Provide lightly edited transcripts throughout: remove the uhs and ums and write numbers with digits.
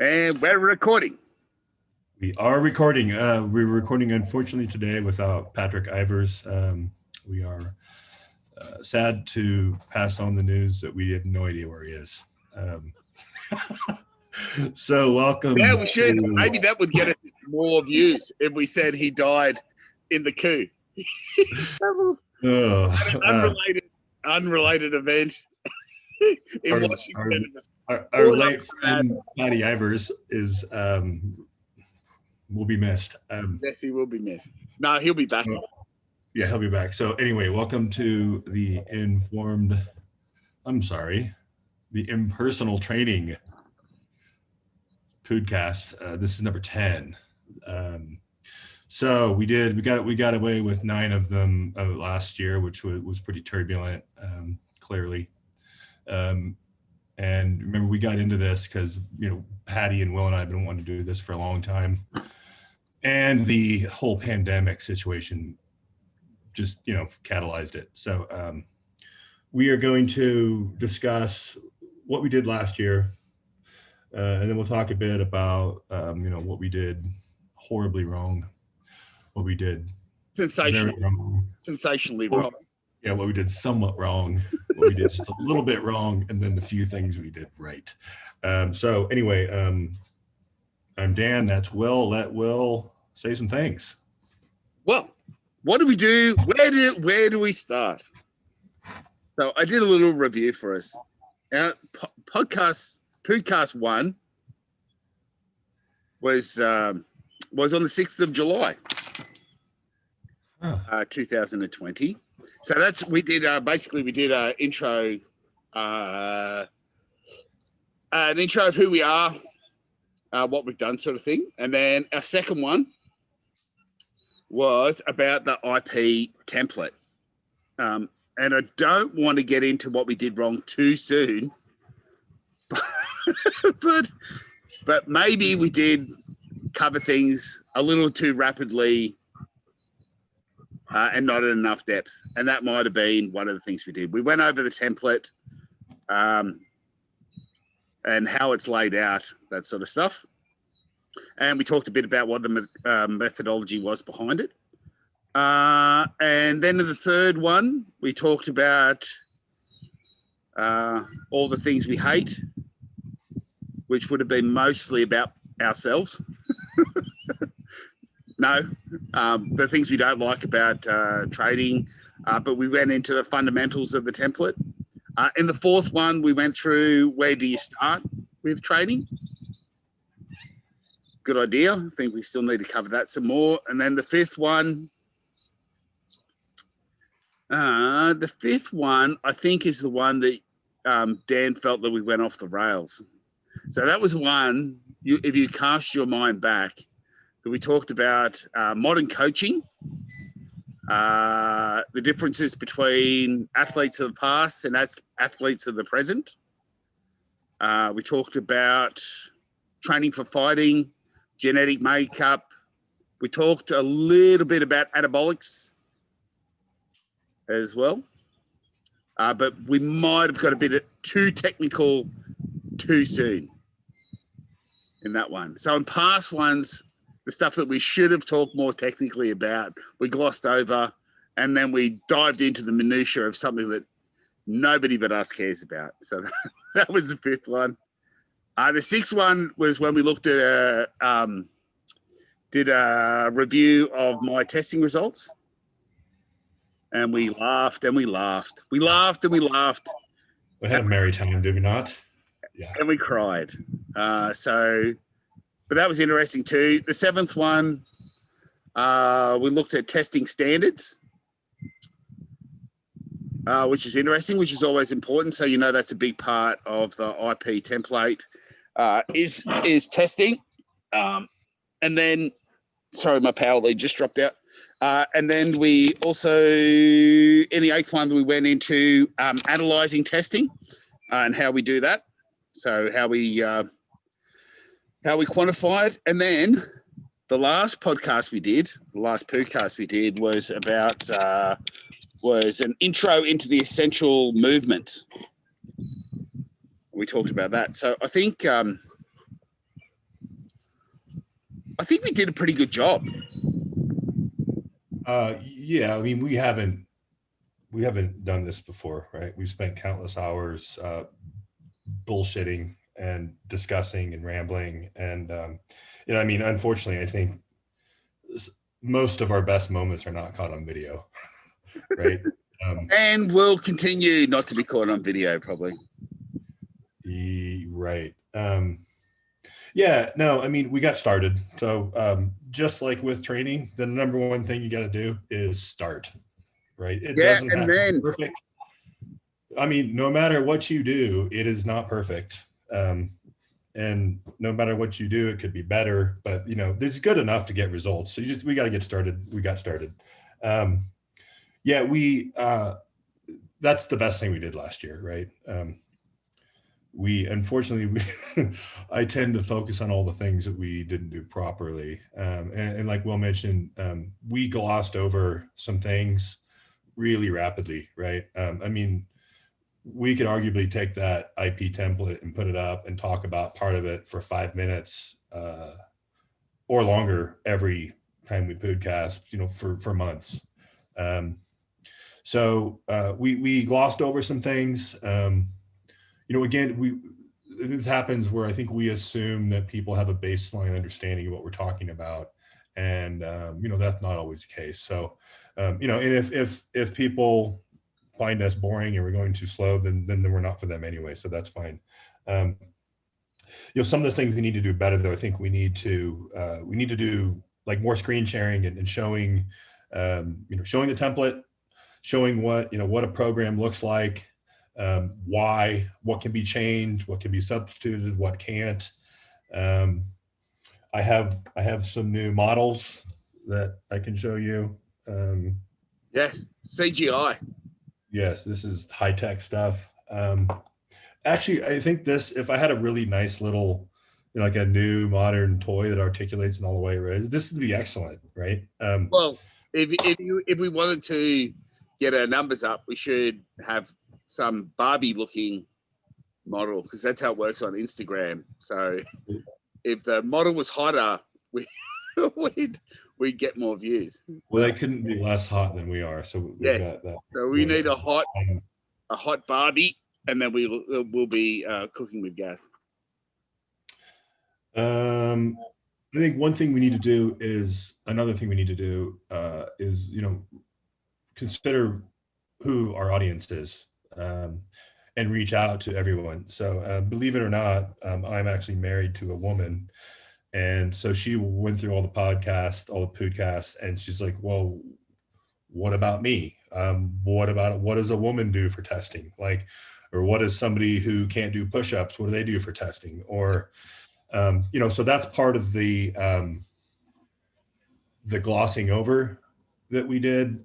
And we're recording. We are recording. We're recording, unfortunately, today without Patrick Ivers. We are sad to pass on the news that we have no idea where he is. So welcome. Yeah, we should. Maybe that would get us more views if we said he died in the coup. An unrelated event in Washington. Our late friend Paddy Ivers is will be missed. Yes, he will be missed. No, he'll be back. Yeah, he'll be back. So anyway, welcome to the impersonal training Poodcast. This is number 10. So we got away with 9 of them last year, which was pretty turbulent, clearly. And remember, we got into this because Paddy and Will and I have been wanting to do this for a long time, and the whole pandemic situation just catalyzed it. So we are going to discuss what we did last year, and then we'll talk a bit about what we did horribly wrong, what we did sensationally wrong. Yeah, what we did somewhat wrong, what we did just a little bit wrong, and then the few things we did right. So anyway, I'm Dan, that's Will. Let Will say some things. Well, what do we do? Where do we start? So I did a little review for us. Our Poodcast 1 was on the 6th of July, 2020. So we did an intro, an intro of who we are, what we've done, sort of thing. And then our second one was about the IP template. And I don't want to get into what we did wrong too soon, but maybe we did cover things a little too rapidly and not in enough depth. And that might have been one of the things we did. We went over the template and how it's laid out, that sort of stuff. And we talked a bit about what the methodology was behind it. And then in the third one, we talked about all the things we hate, which would have been mostly about ourselves. No, the things we don't like about trading, but we went into the fundamentals of the template. In the fourth one, we went through where do you start with trading? Good idea. I think we still need to cover that some more. And then the fifth one, I think is the one that Dan felt that we went off the rails. So that was one, if you cast your mind back, that we talked about modern coaching, the differences between athletes of the past and athletes of the present. We talked about training for fighting, genetic makeup. We talked a little bit about anabolics as well. But we might have got a bit too technical too soon in that one. So in past ones, the stuff that we should have talked more technically about, we glossed over, and then we dived into the minutiae of something that nobody but us cares about. So that was the fifth one. The sixth one was when we looked at did a review of my testing results, and we laughed and we laughed. We laughed and we laughed. We had a merry time, did we not? Yeah. And we cried. But that was interesting too. The seventh one, we looked at testing standards, which is interesting, which is always important. So that's a big part of the IP template is testing. And then, sorry, my power lead just dropped out. And then we also, in the eighth one, we went into analyzing testing and how we do that. So how we quantify it. And then the last Poodcast we did was about was an intro into the essential movement. We talked about that. So I think I think we did a pretty good job. Yeah, I mean, we haven't done this before, right? We've spent countless hours bullshitting and discussing and rambling, and I mean, unfortunately, I think most of our best moments are not caught on video, right? And we'll continue not to be caught on video, probably. Right. Yeah, no, I mean, we got started. So just like with training, the number one thing you got to do is start, right? It doesn't have to be perfect. I mean, no matter what you do, it is not perfect. And no matter what you do, it could be better, but it's good enough to get results. So we got to get started. We got started. Yeah, that's the best thing we did last year, right? Unfortunately, I tend to focus on all the things that we didn't do properly. And like Will mentioned, we glossed over some things really rapidly, right? I mean, we could arguably take that IP template and put it up and talk about part of it for 5 minutes or longer every time we podcast, for months. So we glossed over some things. Again, this happens where I think we assume that people have a baseline understanding of what we're talking about, and that's not always the case. So, and if people find us boring and we're going too slow, then we're not for them anyway. So that's fine. Some of the things we need to do better, though. I think we need to do like more screen sharing and showing, showing the template, showing what a program looks like. What can be changed, what can be substituted, what can't. I have some new models that I can show you. Yes, CGI. Yes, this is high-tech stuff. Actually, I think if I had a really nice little, like a new modern toy that articulates in all the way, right, this would be excellent, right? Well, if we wanted to get our numbers up, we should have some Barbie-looking model, because that's how it works on Instagram. So if the model was hotter, we'd get more views. Well, they couldn't be less hot than we are, so we've got that. So we need a hot Barbie, and then we'll be cooking with gas. I think another thing we need to do is consider who our audience is, and reach out to everyone. So believe it or not, I'm actually married to a woman, and so she went through all the podcasts, all the Poodcasts, and she's like, well, what about me? What does a woman do for testing? Or what does somebody who can't do push-ups, what do they do for testing? Or, so that's part of the glossing over that we did.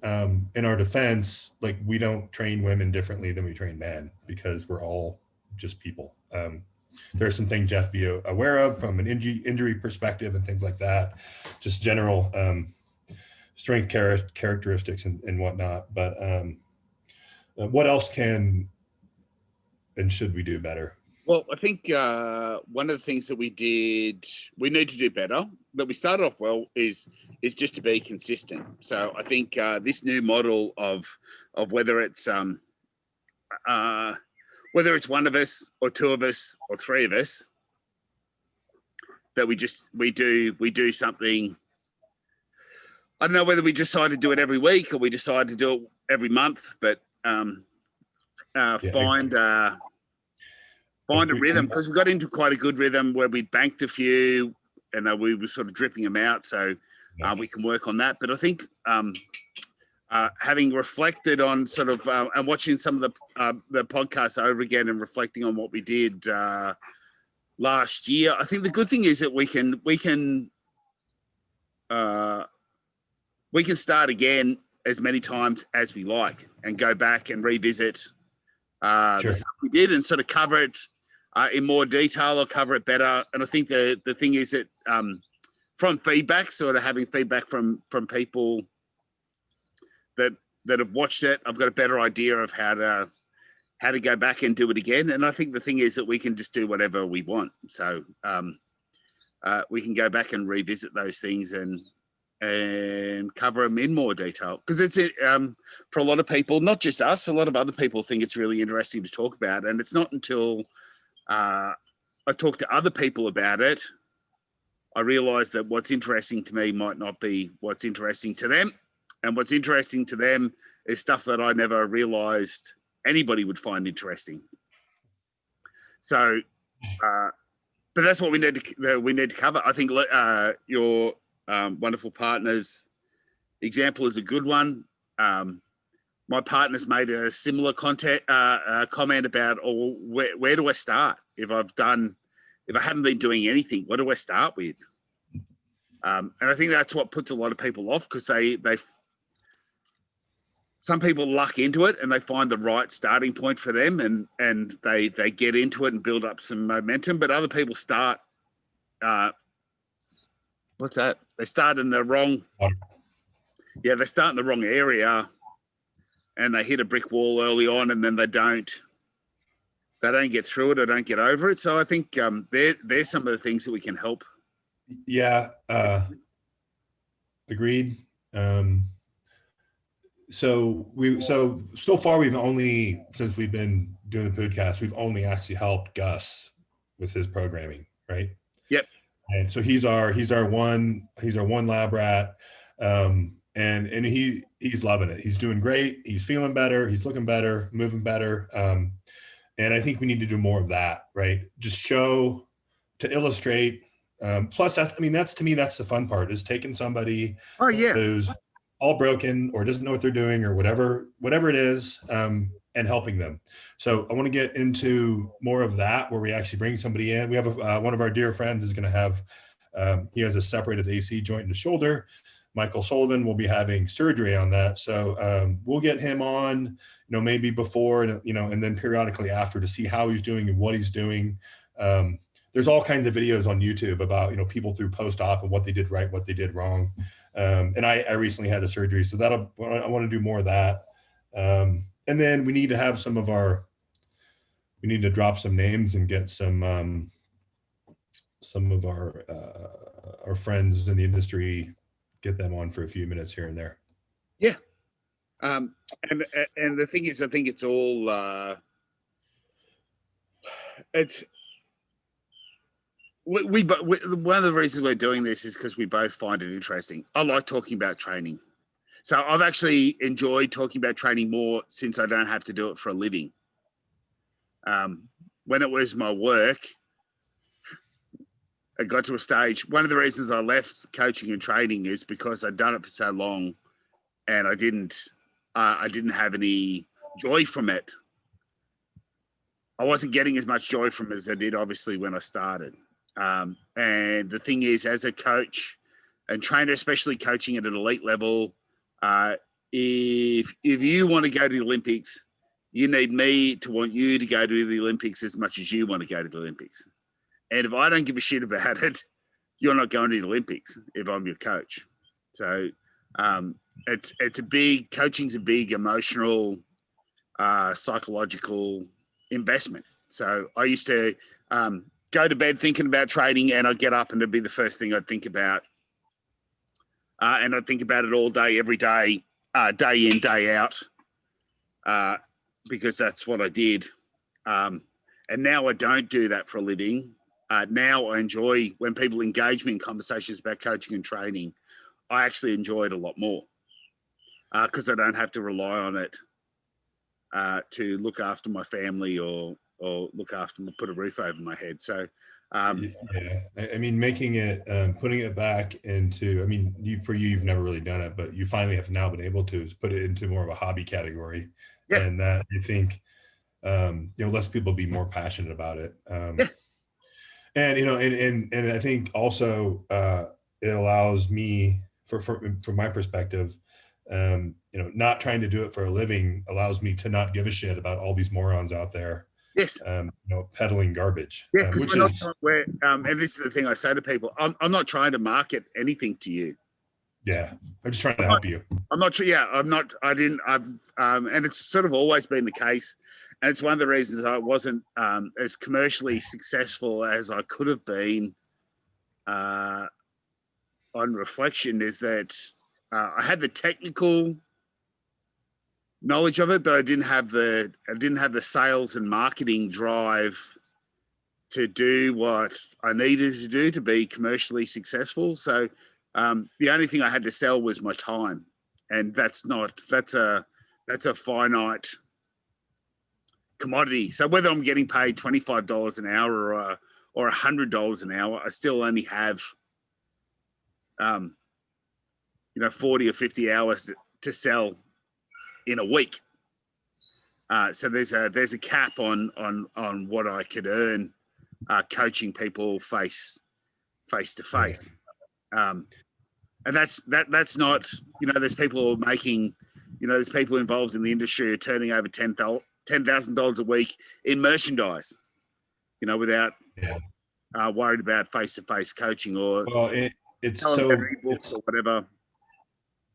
In our defense, we don't train women differently than we train men, because we're all just people. There are some things you have to be aware of from an injury perspective and things like that, just general strength characteristics and whatnot. But what else can and should we do better? Well, I think one of the things that we need to do better, that we started off well, is just to be consistent. So I think this new model of whether it's one of us or two of us or three of us, that we do something. I don't know whether we decide to do it every week or we decide to do it every month, but find a rhythm, because we got into quite a good rhythm where we banked a few and we were sort of dripping them out. So we can work on that. But I think having reflected on sort of and watching some of the podcasts over again and reflecting on what we did last year, I think the good thing is that we can start again as many times as we like and go back and revisit the stuff we did and sort of cover it in more detail or cover it better. And I think the thing is that from feedback, sort of having feedback from people that have watched it, I've got a better idea of how to go back and do it again. And I think the thing is that we can just do whatever we want. So we can go back and revisit those things and cover them in more detail, because it's for a lot of people, not just us, a lot of other people think it's really interesting to talk about, and it's not until I talk to other people about it I realize that what's interesting to me might not be what's interesting to them, and what's interesting to them is stuff that I never realized anybody would find interesting. So but that's what we need to cover. I think your wonderful partner's example is a good one. My partner's made a similar comment about, where do I start? If I haven't been doing anything, what do I start with? And I think that's what puts a lot of people off, because some people luck into it and they find the right starting point for them, and they get into it and build up some momentum. But other people start, what's that? They start in the wrong, they start in the wrong area, and they hit a brick wall early on, and then they don't get through it or don't get over it. So I think there's some of the things that we can help. Yeah, agreed. So far we've only, since we've been doing the podcast, we've only actually helped Gus with his programming, right? Yep. And so he's our one lab rat, and he's loving it. He's doing great. He's feeling better. He's looking better, moving better. And I think we need to do more of that, right? Just show, to illustrate. Plus, that's to me, that's the fun part, is taking somebody who's all broken or doesn't know what they're doing or whatever it is, and helping them. So I want to get into more of that, where we actually bring somebody in. We have one of our dear friends is going to have, he has a separated AC joint in the shoulder. Michael Sullivan will be having surgery on that. So we'll get him on, maybe before, and then periodically after, to see how he's doing and what he's doing. There's all kinds of videos on YouTube about, people through post-op and what they did right, what they did wrong. And I recently had a surgery, so I want to do more of that. And then we need to have we need to drop some names and get some of our friends in the industry, get them on for a few minutes here and there. Yeah. And the thing is, I think it's all, one of the reasons we're doing this is because we both find it interesting. I like talking about training. So I've actually enjoyed talking about training more since I don't have to do it for a living. When it was my work, I got to a stage, one of the reasons I left coaching and training is because I'd done it for so long and I didn't have any joy from it. I wasn't getting as much joy from it as I did, obviously, when I started. And the thing is, as a coach and trainer, especially coaching at an elite level, if you want to go to the Olympics, you need me to want you to go to the Olympics as much as you want to go to the Olympics. And if I don't give a shit about it, you're not going to the Olympics if I'm your coach. So coaching's a big emotional, psychological investment. So I used to go to bed thinking about training, and I'd get up and it'd be the first thing I'd think about. And I'd think about it all day, every day, day in, day out, because that's what I did. And now I don't do that for a living. Now I enjoy when people engage me in conversations about coaching and training. I actually enjoy it a lot more because I don't have to rely on it to look after my family or put a roof over my head. So yeah, I mean, making it, putting it back into, I mean, you've never really done it, but you finally have now been able to put it into more of a hobby category. Yeah. And that I think, lets people be more passionate about it. Yeah. And, and I think also it allows me, from my perspective, not trying to do it for a living allows me to not give a shit about all these morons out there. Yes. Peddling garbage. Yeah, and this is the thing I say to people: I'm not trying to market anything to you. Yeah, I'm just trying to help you. I'm not sure. Yeah, I'm not. I didn't. And it's sort of always been the case, and it's one of the reasons I wasn't as commercially successful as I could have been on reflection is that I had the technical knowledge of it, but I didn't have the sales and marketing drive to do what I needed to do to be commercially successful. So the only thing I had to sell was my time, and that's a finite commodity. So whether I'm getting paid $25 an hour or $100 an hour, I still only have 40 or 50 hours to sell in a week. So there's a cap on what I could earn coaching people face to face. And that's not, there's people making, there's people involved in the industry who are turning over $10,000 a week in merchandise, without worried about face-to-face coaching or it's so books or whatever.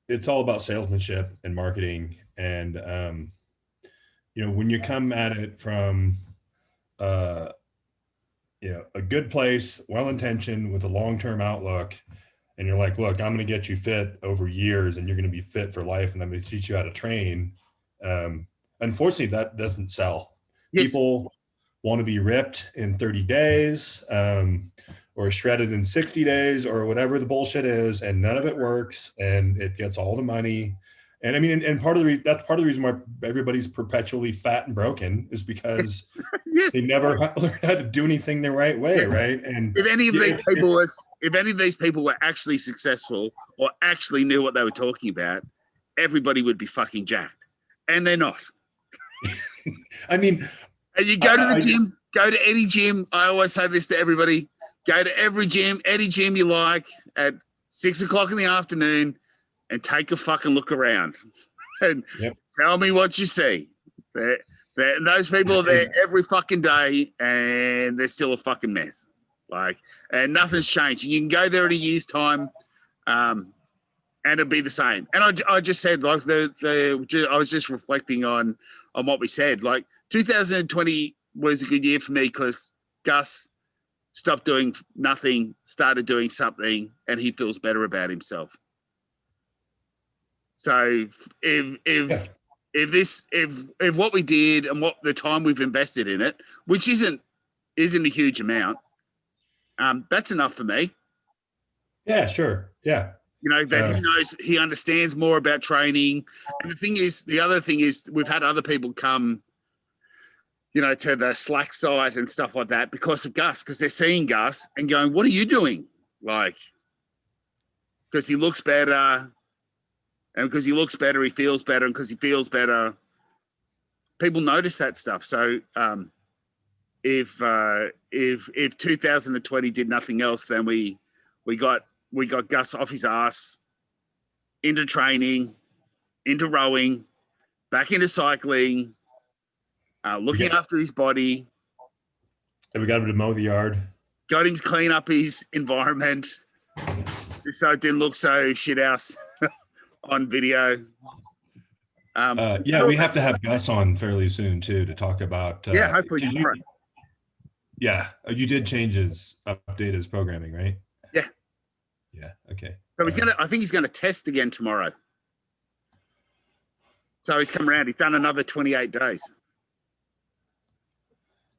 It's all about salesmanship and marketing, and when you come at it from a good place, well-intentioned, with a long-term outlook, and you're like, look, I'm going to get you fit over years, and you're going to be fit for life, and I'm going to teach you how to train. Unfortunately, that doesn't sell. Yes. People want to be ripped in 30 days, or shredded in 60 days, or whatever the bullshit is, and none of it works, and it gets all the money. And I mean, and that's part of the reason why everybody's perpetually fat and broken, is because yes. They never learned how to do anything the right way, right? And if any of these people were actually successful or actually knew what they were talking about, everybody would be fucking jacked, and they're not. I mean, and you go to the gym, go to any gym. I always say this to everybody: go to every gym, any gym you like, at 6 o'clock in the afternoon, and take a fucking look around, and tell me what you see. Those people are there every fucking day, and they're still a fucking mess. And nothing's changed. And you can go there in a year's time, and it'll be the same. And I just said, I was just reflecting on what we said. 2020 was a good year for me because Gus stopped doing nothing, started doing something, and he feels better about himself. So if what we did and what the time we've invested in it, which isn't a huge amount, that's enough for me. Yeah, sure. Yeah. That he knows, he understands more about training. And the other thing is we've had other people come, to the Slack site and stuff like that because of Gus, because they're seeing Gus and going, what are you doing? Because he looks better. And because he looks better, he feels better. And because he feels better, people notice that stuff. So if 2020 did nothing else, then we got Gus off his ass, into training, into rowing, back into cycling, looking after his body. And we got him to mow the yard. Got him to clean up his environment so it didn't look so shit house on video. We have to have Gus on fairly soon too to talk about. Hopefully tomorrow. You did update his programming, right? Yeah. Yeah. Okay. So I think he's gonna test again tomorrow. So he's come around. He's done another 28 days.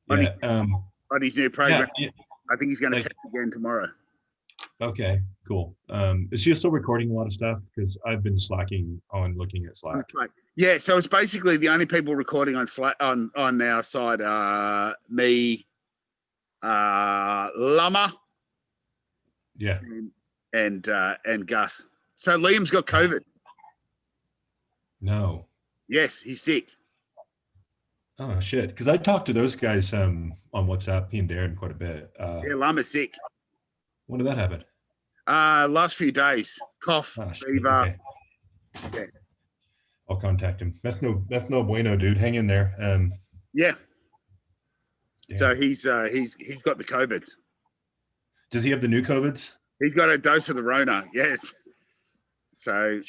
On his new program. I think he's gonna test again tomorrow. Okay, cool. Is she still recording a lot of stuff? Because I've been slacking on looking at Slack. Yeah, so it's basically the only people recording on Slack on our side are me, Lama, and Gus. So Liam's got COVID. No. Yes, he's sick. Oh shit! Because I talked to those guys on WhatsApp, he and Darren, quite a bit. Lama's sick. When did that happen? Last few days. Cough, fever. Okay. Yeah. I'll contact him. That's no bueno, dude. Hang in there. Yeah. So he's got the COVIDs. Does he have the new COVIDs? He's got a dose of the Rona. Yes. So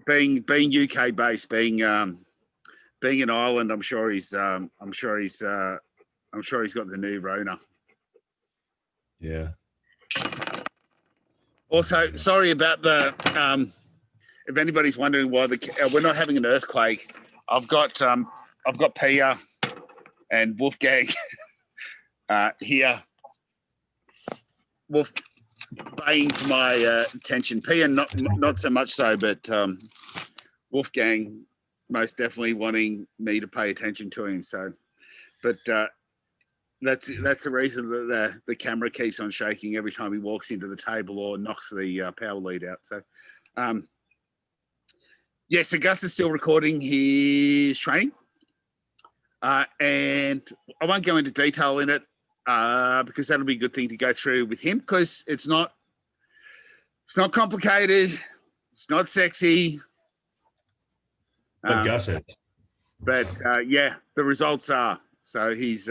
being UK based, being in Ireland, I'm sure he's got the new Rona. Yeah. Also, sorry about the. If anybody's wondering why we're not having an earthquake, I've got Pia and Wolfgang here. Wolf baying for my attention. Pia not so much so, but Wolfgang most definitely wanting me to pay attention to him. So, but that's the reason that the camera keeps on shaking every time he walks into the table or knocks the power lead out. So, yes, Gus is still recording his training, and I won't go into detail in it because that'll be a good thing to go through with him because it's not complicated, it's not sexy. But Gus is. But yeah, the results are. So he's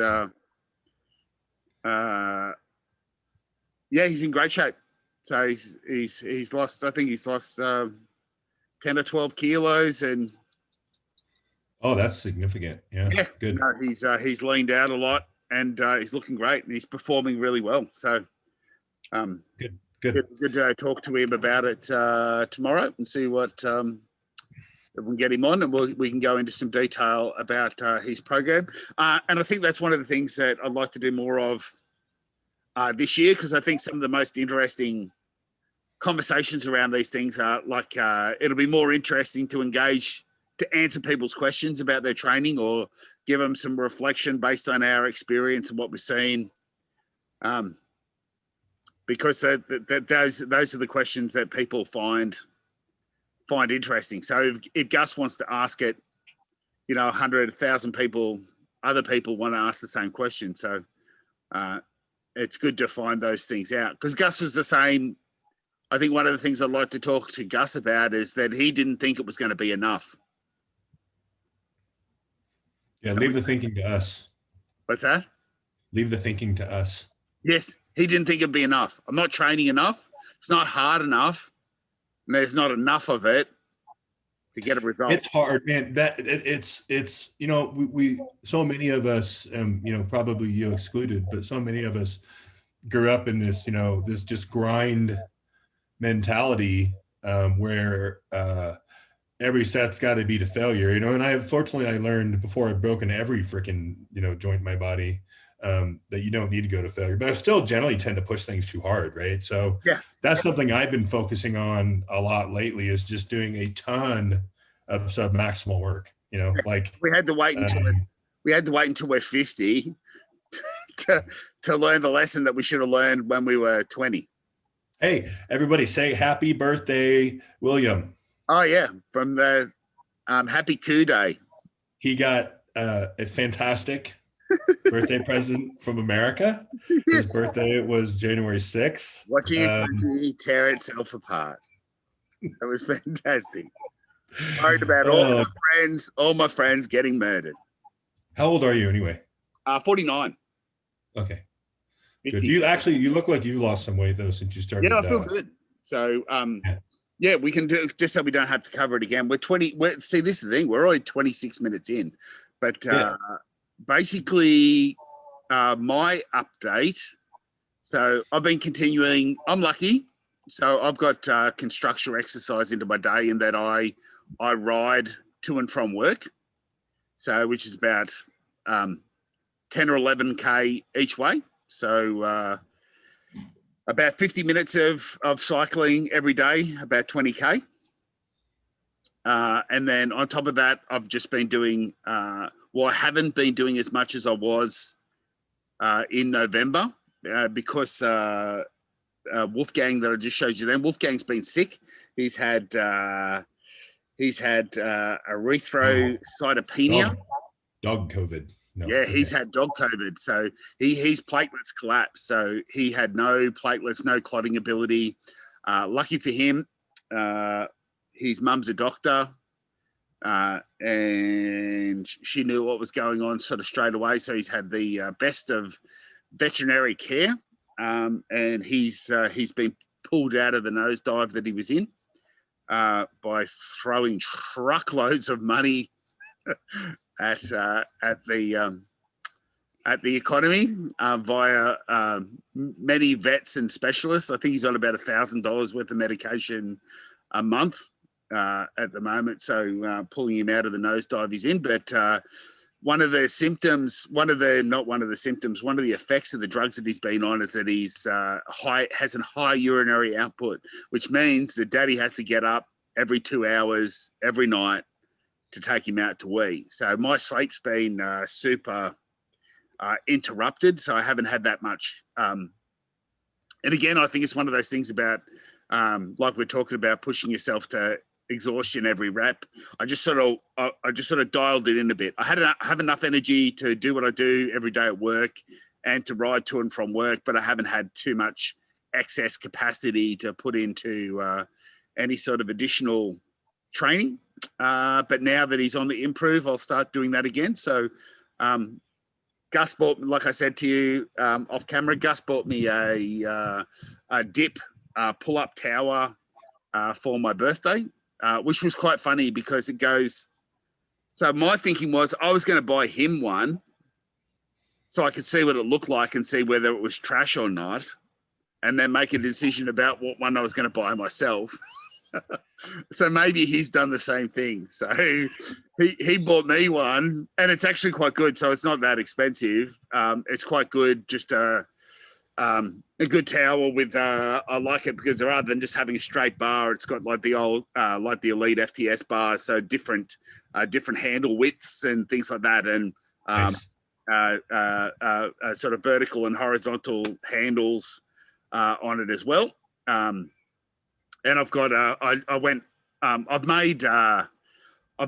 he's in great shape. So he's lost. I think he's lost 10 or 12 kilos, and that's significant. Yeah, good. No, he's leaned out a lot, and he's looking great, and he's performing really well. So good to talk to him about it tomorrow and see what. We can get him on, and we can go into some detail about his program. And I think that's one of the things that I'd like to do more of this year, because I think some of the most interesting conversations around these things are like it'll be more interesting to engage, to answer people's questions about their training or give them some reflection based on our experience and what we're seeing. Because those are the questions that people find interesting. So if Gus wants to ask it, 100,000 people, other people want to ask the same question. So it's good to find those things out, because Gus was the same. I think one of the things I'd like to talk to Gus about is that he didn't think it was going to be enough. Yeah, leave the thinking to us. What's that? Leave the thinking to us. Yes, he didn't think it'd be enough. I'm not training enough. It's not hard enough. And there's not enough of it to get a result. It's hard, man. It's we so many of us, probably you excluded, but so many of us grew up in this, this just grind mentality where every set's got to be to failure, and I learned before I'd broken every freaking joint in my body that you don't need to go to failure, but I still generally tend to push things too hard, right? So yeah, that's something I've been focusing on a lot lately, is just doing a ton of submaximal work. Like we had to wait until we're 50 to learn the lesson that we should have learned when we were 20. Hey, everybody say happy birthday, William. Oh yeah, from the Happy Coup Day. He got a fantastic birthday present from America. Yes. His birthday was January 6th. Watching it tear itself apart. That was fantastic. Worried about all my friends getting murdered. How old are you anyway? 49. Okay. 50. Good. You look like you lost some weight though since you started. Yeah, I feel good. So yeah, we can do, just so we don't have to cover it again. See, this is the thing. We're already 26 minutes in, but basically my update. So I've been continuing. I'm lucky. So I've got construction exercise into my day, in that I ride to and from work. So which is about 10 or 11K each way. So about 50 minutes of cycling every day, about 20K. And then on top of that, I've just been doing, I haven't been doing as much as I was in November because Wolfgang that I just showed you then, Wolfgang's been sick. He's had erythrocytopenia. Dog COVID. No, yeah, he's had dog COVID. So his platelets collapsed. So he had no platelets, no clotting ability. Lucky for him, his mum's a doctor, and she knew what was going on sort of straight away. So he's had the best of veterinary care, and he's been pulled out of the nosedive that he was in by throwing truckloads of money at the at the economy via many vets and specialists. I think he's on about $1,000 worth of medication a month at the moment. So pulling him out of the nosedive he's in. But one of the effects of the drugs that he's been on is that he's has a high urinary output, which means that daddy has to get up every 2 hours every night to take him out to wee. So my sleep's been super interrupted, so I haven't had that much. And again, I think it's one of those things about, like we're talking about, pushing yourself to exhaustion every rep. I just sort of dialed it in a bit. I have enough energy to do what I do every day at work and to ride to and from work, but I haven't had too much excess capacity to put into any sort of additional training. But now that he's on the improve, I'll start doing that again. So Gus bought, like I said to you off camera, Gus bought me a dip pull-up tower for my birthday. Which was quite funny because it goes, so my thinking was I was going to buy him one so I could see what it looked like and see whether it was trash or not, and then make a decision about what one I was going to buy myself. So maybe he's done the same thing. So he bought me one, and it's actually quite good. So it's not that expensive. It's quite good, just a good towel with I like it because rather than just having a straight bar, it's got like the old like the Elite FTS bars, so different handle widths and things like that, and nice. Sort of vertical and horizontal handles on it as well. And I've got I've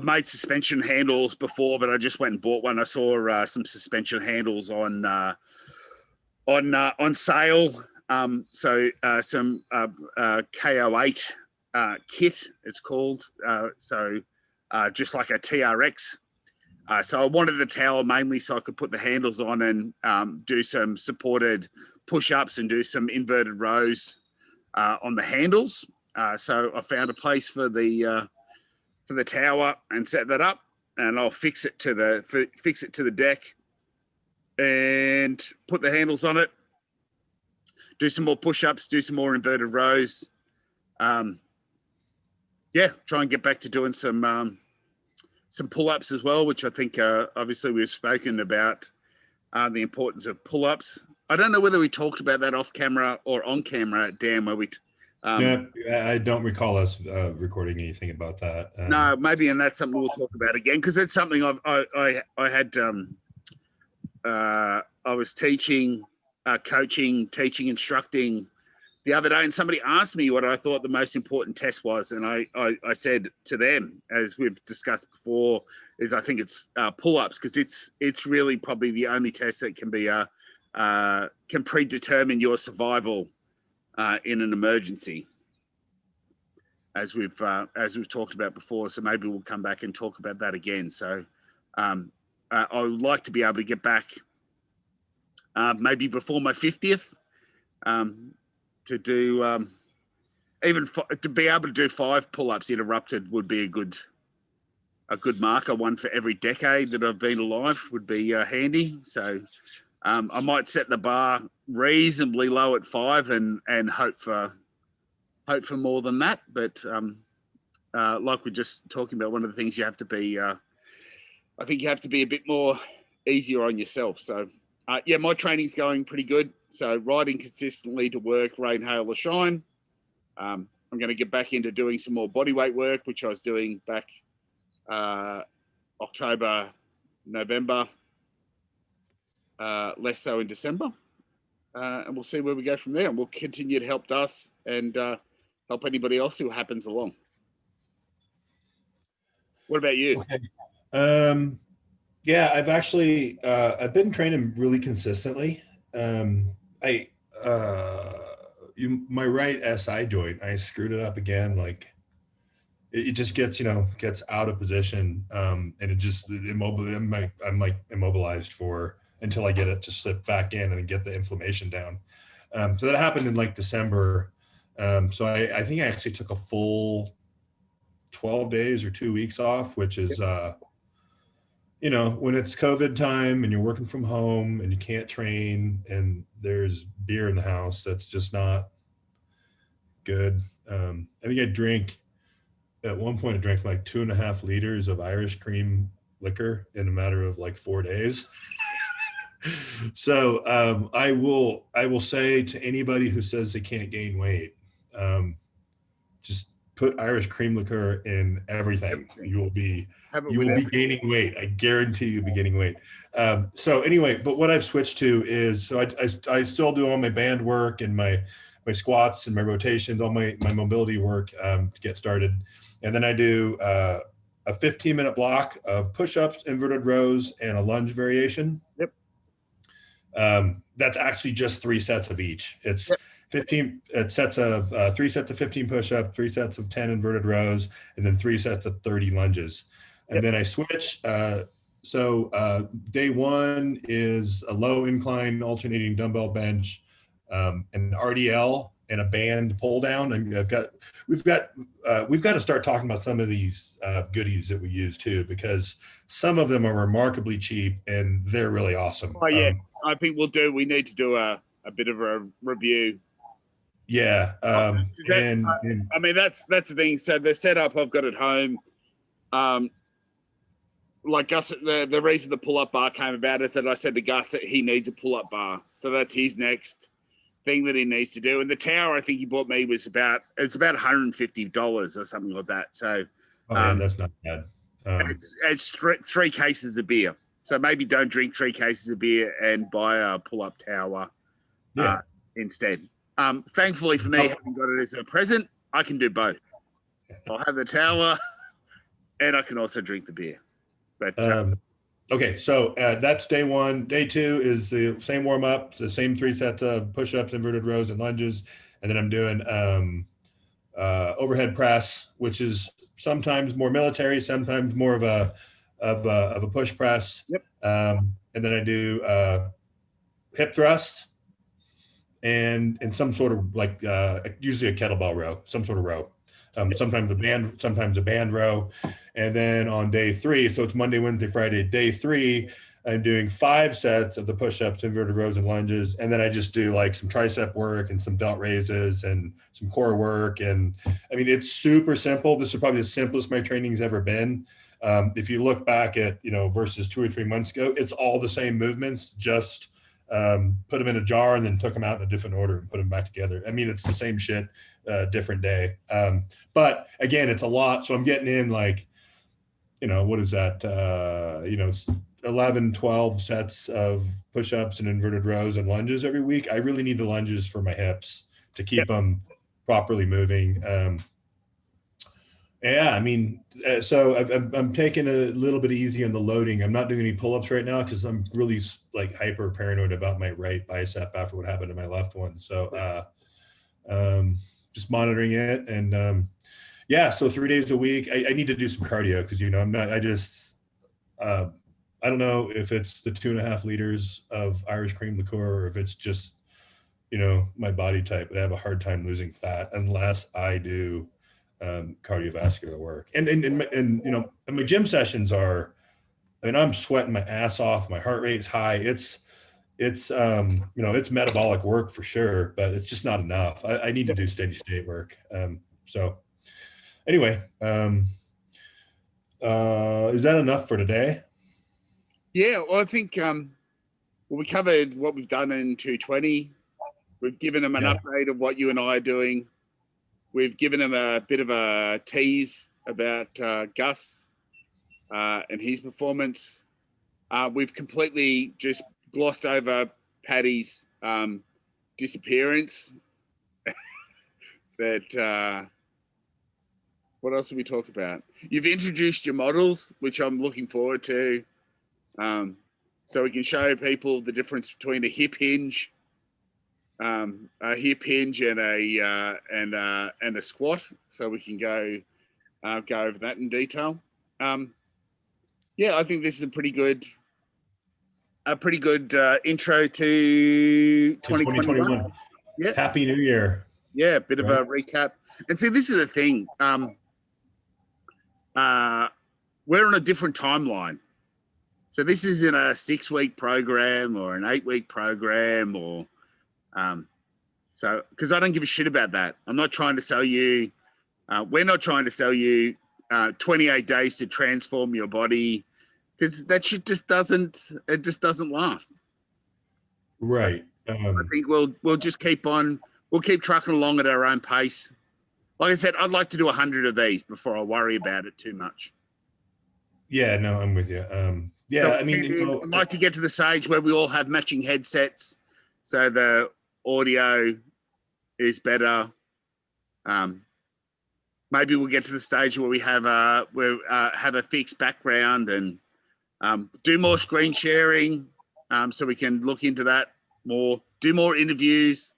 made suspension handles before, but I just went and bought one. I saw some suspension handles on sale. So some KO8 kit, it's called. So just like a TRX. So I wanted the tower mainly so I could put the handles on and do some supported push-ups and do some inverted rows on the handles. So I found a place for the tower and set that up, and I'll fix it to the deck and put the handles on it, do some more push-ups, do some more inverted rows. Try and get back to doing some pull-ups as well, which I think obviously we've spoken about the importance of pull-ups. I don't know whether we talked about that off camera or on camera, Dan, where we... yeah, I don't recall us recording anything about that. No, maybe, and that's something we'll talk about again, because it's something I had... I was teaching, coaching, instructing the other day, and somebody asked me what I thought the most important test was, and I said to them, as we've discussed before, is I think it's pull-ups, because it's really probably the only test that can be can predetermine your survival in an emergency, as we've talked about before. So maybe we'll come back and talk about that again. So I would like to be able to get back maybe before my 50th to do to be able to do 5 pull-ups interrupted would be a good marker. One for every decade that I've been alive would be handy. So I might set the bar reasonably low at 5 and hope for more than that. But like we're just talking about, one of the things you have to be, I think you have to be a bit more easier on yourself. So my training's going pretty good. So riding consistently to work, rain, hail or shine. I'm going to get back into doing some more bodyweight work, which I was doing back October, November, less so in December. And we'll see where we go from there. And we'll continue to help us and help anybody else who happens along. What about you? Okay. Yeah, I've actually I've been training really consistently. My right SI joint, I screwed it up again. Like it just gets out of position, and it just I'm like immobilized for until I get it to slip back in and then get the inflammation down. So that happened in like December. So I think I actually took a full 12 days or 2 weeks off, which is you know, when it's COVID time and you're working from home and you can't train and there's beer in the house, that's just not good. I think at one point I drank like 2.5 liters of Irish cream liquor in a matter of like 4 days. So I will say to anybody who says they can't gain weight, just put Irish cream liqueur in everything. You will be gaining weight. I guarantee you'll be gaining weight. So anyway, but what I've switched to is, so I still do all my band work and my squats and my rotations, all my mobility work to get started. And then I do a 15-minute block of push-ups, inverted rows, and a lunge variation. Yep. That's actually just 3 sets of each. It's 15 sets of 3 sets of 15 push-ups, 3 sets of 10 inverted rows, and then 3 sets of 30 lunges. And then I switch. So day 1 is a low incline alternating dumbbell bench, an RDL, and a band pull down. And we've got to start talking about some of these goodies that we use too, because some of them are remarkably cheap and they're really awesome. Oh yeah, I think we need to do a bit of a review. Yeah. I mean, that's the thing. So the setup I've got at home, like Gus, the reason the pull-up bar came about is that I said to Gus that he needs a pull-up bar. So that's his next thing that he needs to do. And the tower I think he bought me was about $150 or something like that. So that's not bad. It's 3 cases of beer. So maybe don't drink 3 cases of beer and buy a pull-up tower instead. Thankfully for me, having got it as a present, I can do both. I'll have the tower and I can also drink the beer. But okay, so that's day 1. Day 2 is the same warm-up, the same 3 sets of push-ups, inverted rows, and lunges. And then I'm doing overhead press, which is sometimes more military, sometimes more of a push press. Yep. And then I do hip thrust and some sort of like usually a kettlebell row, some sort of row. Sometimes a band row. And then on day 3, so it's Monday, Wednesday, Friday, day 3, I'm doing 5 sets of the push-ups, inverted rows, and lunges. And then I just do like some tricep work and some delt raises and some core work. And I mean, it's super simple. This is probably the simplest my training's ever been. If you look back at, versus 2 or 3 months ago, it's all the same movements, just put them in a jar and then took them out in a different order and put them back together. I mean, it's the same shit, different day. But again, it's a lot. So I'm getting in like, what is that? 11, 12 sets of push-ups and inverted rows and lunges every week. I really need the lunges for my hips to keep them properly moving. I mean, so I'm taking a little bit easy on the loading. I'm not doing any pull-ups right now because I'm really like hyper paranoid about my right bicep after what happened to my left one. So just monitoring it. And so 3 days a week, I need to do some cardio because, I don't know if it's the 2.5 liters of Irish cream liqueur or if it's just, my body type, but I have a hard time losing fat unless I do cardiovascular work. And my gym sessions are, I'm sweating my ass off. My heart rate's high. It's metabolic work for sure, but it's just not enough. I need to do steady state work. So anyway, is that enough for today? Yeah, well, I think we covered what we've done in 220. We've given them an update of what you and I are doing. We've given them a bit of a tease about Gus and his performance. We've completely just glossed over Paddy's disappearance. What else did we talk about? You've introduced your models, which I'm looking forward to. So we can show people the difference between a hip hinge and a squat. So we can go over that in detail. I think this is a pretty good intro to 2021. Yeah. Happy New Year. Yeah, a bit of a recap. And see, this is the thing. We're on a different timeline. So this isn't a 6-week program or an 8-week program or so, because I don't give a shit about that. I'm not trying to sell you. We're not trying to sell you 28 days to transform your body, because that shit just doesn't last. Right. So I think we'll just keep trucking along at our own pace. Like I said, I'd like to do 100 of these before I worry about it too much. Yeah, no, I'm with you. Yeah, So I mean, I'd like to get to the stage where we all have matching headsets, so the audio is better. Maybe we'll get to the stage where we have a fixed background and do more screen sharing, so we can look into that more. Do more interviews.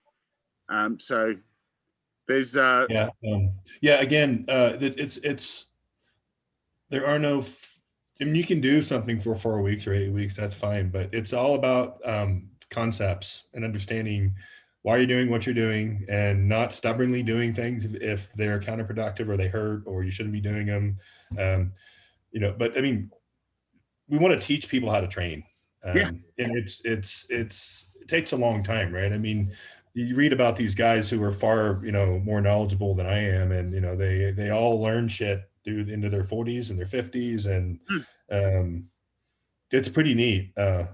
So there's yeah. Again, it's there are no. I mean, you can do something for 4 weeks or 8 weeks. That's fine, but it's all about concepts and understanding why you're doing what you're doing, and not stubbornly doing things if they're counterproductive or they hurt or you shouldn't be doing them. But I mean, we want to teach people how to train, and it takes a long time, right? I mean, you read about these guys who are far more knowledgeable than I am, and they all learn shit into their 40s and their 50s, and it's pretty neat. And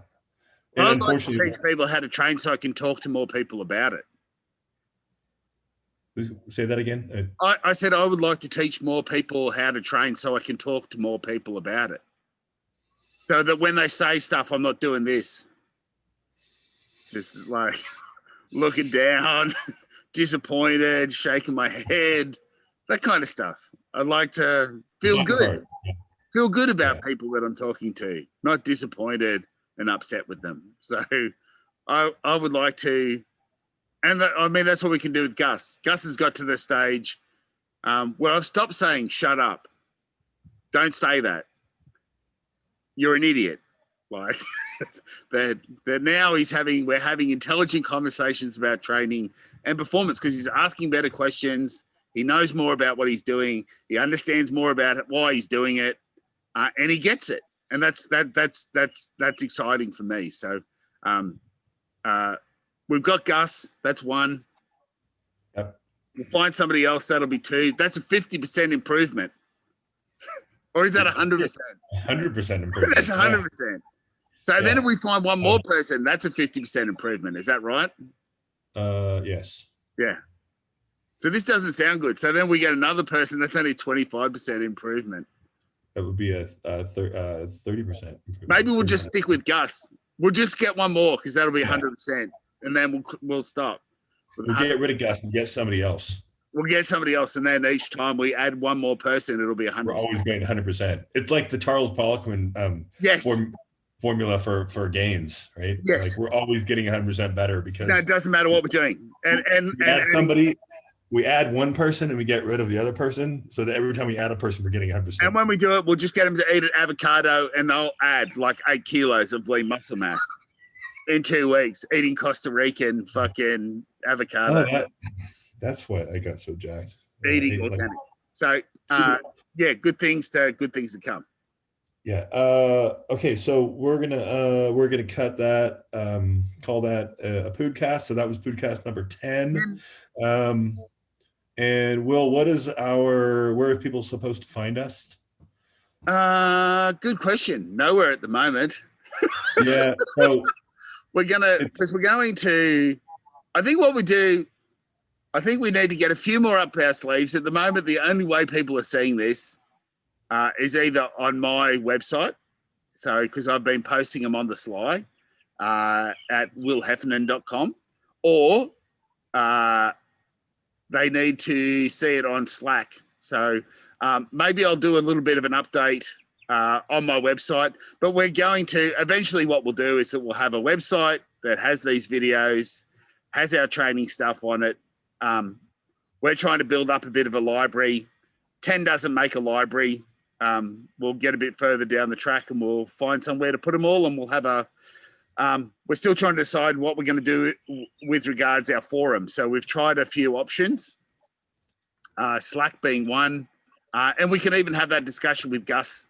I'd like to unfortunately, teach people how to train so I can talk to more people about it. say that again. I said I would like to teach more people how to train so I can talk to more people about it. So that when they say stuff, I'm not doing this. Just like looking down, disappointed, shaking my head, that kind of stuff. I'd like to feel good. Feel good about people that I'm talking to, not disappointed and upset with them. So I would like to, and I mean, that's what we can do with Gus. Gus has got to the stage where I've stopped saying, shut up. Don't say that. You're an idiot. Like that now we're having intelligent conversations about training and performance, because he's asking better questions. He knows more about what he's doing. He understands more about why he's doing it. And he gets it. And that's exciting for me. So we've got Gus. That's one. Yep. We'll find somebody else. That'll be 2. That's a 50% improvement. Or is that 100%? 100% improvement. That's 100%. So then if we find one more person, that's a 50% improvement. Is that right? Yes. Yeah. So this doesn't sound good. So then we get another person. That's only 25% improvement. That would be a 30% improvement. Maybe we'll just stick with Gus. We'll just get one more, because that'll be 100%, and then we'll stop. We'll get rid of Gus and get somebody else. We'll get somebody else, and then each time we add one more person, it'll be 100%. We're always going 100%. It's like the Charles Poliquin formula for gains, right? Yes. Like we're always getting 100% better, because it doesn't matter what we're doing. We add one person and we get rid of the other person, so that every time we add a person, we're getting 100%. And when we do it, we'll just get them to eat an avocado, and they'll add like 8 kilos of lean muscle mass in 2 weeks, eating Costa Rican fucking avocado. Oh, that's what I got so jacked. Eating organic. So good things to come. Yeah. Okay. So we're gonna cut that. Call that a Poodcast. So that was Poodcast number 10. And Will, where are people supposed to find us? Good question. Nowhere at the moment. Yeah. So I think we need to get a few more up our sleeves. At the moment, the only way people are seeing this is either on my website. So, because I've been posting them on the sly at willheffernan.com, or they need to see it on Slack. So maybe I'll do a little bit of an update on my website, but we're going to eventually, what we'll do is that we'll have a website that has these videos, has our training stuff on it. We're trying to build up a bit of a library. 10 doesn't make a library. We'll get a bit further down the track and we'll find somewhere to put them all, and we'll have we're still trying to decide what we're going to do with regards our forum. So we've tried a few options, Slack being one, and we can even have that discussion with Gus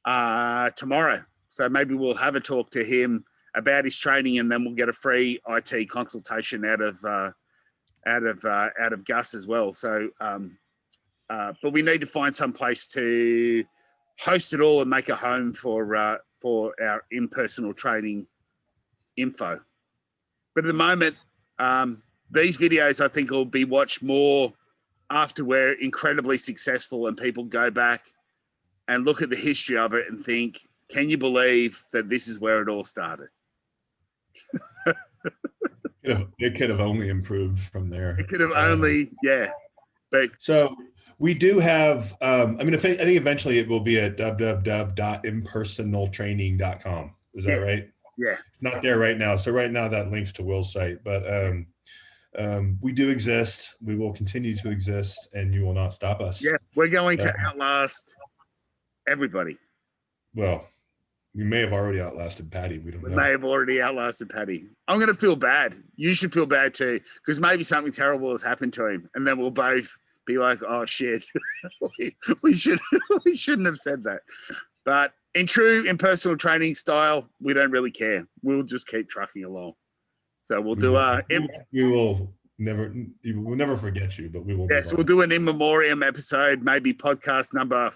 tomorrow So maybe we'll have a talk to him about his training, and then we'll get a free IT consultation out of Gus as well. So, but we need to find some place to host it all and make a home for our in-personal training info. But at the moment, these videos I think will be watched more after we're incredibly successful and people go back and look at the history of it and think, can you believe that this is where it all started? It could have only improved from there. It could have only, yeah. But so we do have, I think eventually it will be at www.impersonaltraining.com. Is that right? Yeah. It's not there right now. So right now that links to Will's site, but we do exist. We will continue to exist, and you will not stop us. Yeah, we're going to outlast everybody. Well, we may have already outlasted Paddy. We don't know. We may have already outlasted Paddy. I'm going to feel bad. You should feel bad too, because maybe something terrible has happened to him, and then we'll both be like, "Oh shit, we shouldn't have said that." But in true impersonal training style, we don't really care. We'll just keep trucking along. So we'll do we'll never forget you, but we will. Yes, we'll do an in memoriam episode, maybe podcast number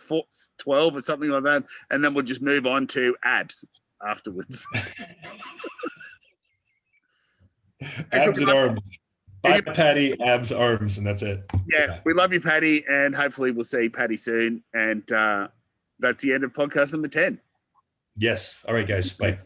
12 or something like that, and then we'll just move on to abs afterwards. Abs and arms. Bye, Paddy. Abs, arms, and that's it. Yeah, we love you, Paddy, and hopefully we'll see Paddy soon. And that's the end of podcast number 10. Yes. All right, guys. Bye.